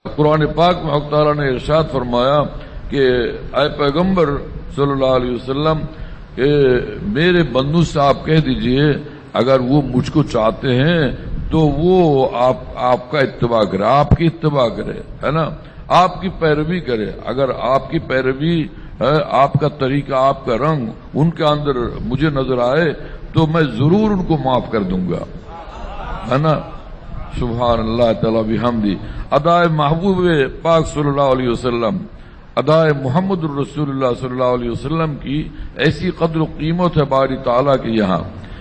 قرآن پاک میں حق تعالیٰ نے ارشاد فرمایا کہ اے پیغمبر صلی اللہ علیہ وسلم میرے بندوں سے آپ کہہ دیجئے اگر وہ مجھ کو چاہتے ہیں تو وہ آپ کا اتباع کرے، آپ کی اتباع کرے، ہے نا، آپ کی پیروی کرے۔ اگر آپ کی پیروی ہے، آپ کا طریقہ، آپ کا رنگ ان کے اندر مجھے نظر آئے تو میں ضرور ان کو معاف کر دوں گا، ہے نا۔ سبحان اللہ تعالی بحمدی۔ ادائے محبوب پاک صلی اللہ علیہ وسلم، ادائے محمد الرسول اللہ صلی اللہ علیہ وسلم کی ایسی قدر و قیمت ہے باری تعالیٰ کے یہاں۔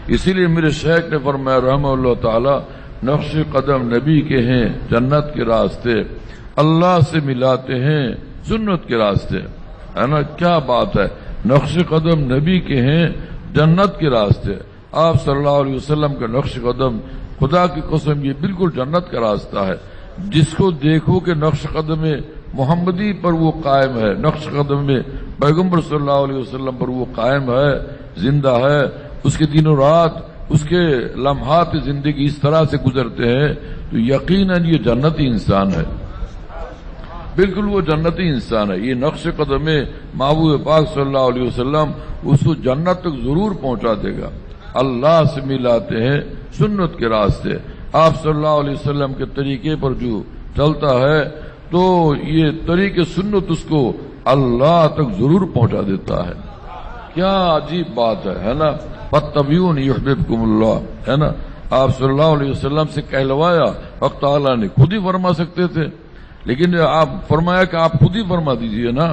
اسی لیے میرے شیخ نے فرمایا رحمہ اللہ تعالی، نقش قدم نبی کے ہیں جنت کے راستے، اللہ سے ملاتے ہیں سنت کے راستے، ہے نا۔ کیا بات ہے، نقش قدم نبی کے ہیں جنت کے راستے۔ آپ صلی اللہ علیہ وسلم کا نقش قدم، خدا کی قسم یہ بالکل جنت کا راستہ ہے۔ جس کو دیکھو کہ نقش قدم محمدی پر وہ قائم ہے، نقش قدم میں پیغمبر صلی اللہ علیہ وسلم پر وہ قائم ہے، زندہ ہے، اس کے دن و رات، اس کے لمحات زندگی اس طرح سے گزرتے ہیں تو یقیناً یہ جنتی انسان ہے، بالکل وہ جنتی انسان ہے۔ یہ نقش قدم محبوب پاک صلی اللہ علیہ وسلم اس کو جنت تک ضرور پہنچا دے گا۔ اللہ سے ملاتے ہیں سنت کے راستے۔ آپ صلی اللہ علیہ وسلم کے طریقے پر جو چلتا ہے تو یہ طریقے سنت اس کو اللہ تک ضرور پہنچا دیتا ہے۔ کیا عجیب بات ہے نا۔ فاتبعونی یحببکم اللہ، ہے نا۔ آپ صلی اللہ علیہ وسلم سے کہلوایا، حق تعالیٰ نے خود ہی فرما سکتے تھے، لیکن آپ فرمایا کہ آپ خود ہی فرما دیجئے نا،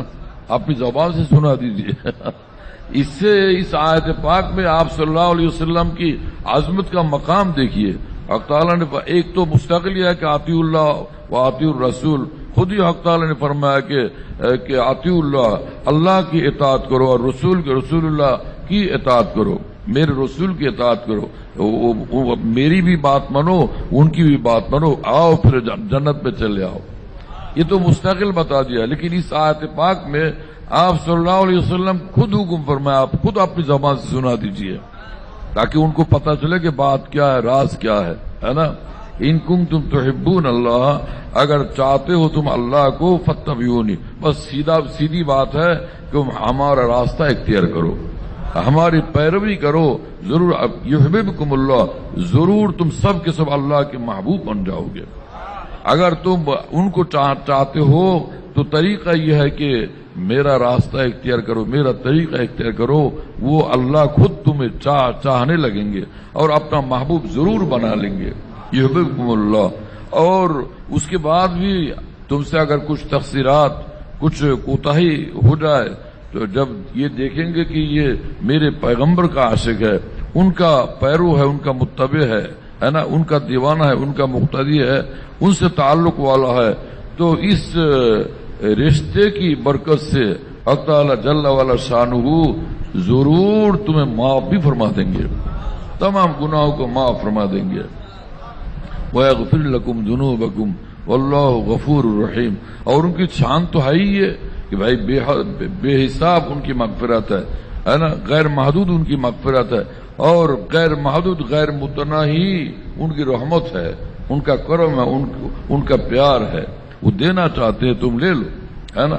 اپنی زبان سے سنا دیجئے۔ اس سے اس آیت پاک میں آپ صلی اللہ علیہ وسلم کی عظمت کا مقام دیکھیے۔ حق تعالیٰ نے ایک تو مستقل یہ ہے کہ اطیعوا اللہ و اطیعوا الرسول، خود ہی حق تعالیٰ نے فرمایا کہ اطیعوا اللہ، اللہ کی اطاعت کرو، اور رسول اللہ کی اطاعت کرو، میرے رسول کی اطاعت کرو، میری بھی بات مانو، ان کی بھی بات مانو، آؤ پھر جنت میں چلے آؤ۔ یہ تو مستقل بتا دیا، لیکن اس آیت پاک میں آپ صلی اللہ علیہ وسلم خود حکم فرمایا، آپ خود اپنی زبان سے سنا دیجئے تاکہ ان کو پتہ چلے کہ بات کیا ہے، راز کیا ہے نا۔ ان کنتم تحبون اللہ، اگر چاہتے ہو تم اللہ کو، فاتبعونی، بس سیدھی بات ہے کہ ہمارا راستہ اختیار کرو، ہماری پیروی کرو، ضرور یحببکم اللہ، ضرور تم سب کے سب اللہ کے محبوب بن جاؤ گے۔ اگر تم ان کو چاہتے ہو تو طریقہ یہ ہے کہ میرا راستہ اختیار کرو، میرا طریقہ اختیار کرو، وہ اللہ خود تمہیں چاہنے لگیں گے اور اپنا محبوب ضرور بنا لیں گے۔ یحببکم اللہ۔ اور اس کے بعد بھی تم سے اگر کچھ تقصیرات، کچھ کوتاہی ہو جائے تو جب یہ دیکھیں گے کہ یہ میرے پیغمبر کا عاشق ہے، ان کا پیرو ہے، ان کا متبع ہے نا، ان کا دیوانہ ہے، ان کا مقتدی ہے، ان سے تعلق والا ہے، تو اس رشتے کی برکت سے حق تعالی جل وعلا شانہ ضرور تمہیں معاف بھی فرما دیں گے، تمام گناہوں کو معاف فرما دیں گے۔ وَيَغْفِرْ لَكُمْ ذُنُوبَكُمْ وَاللَّهُ غَفُورٌ رَحِيمٌ۔ اور ان کی شان تو ہے ہی ہے کہ بھائی بے حساب ان کی مغفرت ہے نا، غیر محدود ان کی مغفرت ہے، اور غیر محدود غیر متناہی ان کی رحمت ہے، ان کا کرم ہے، ان کا پیار ہے، وہ دینا چاہتے ہیں تم لے لو، ہے نا۔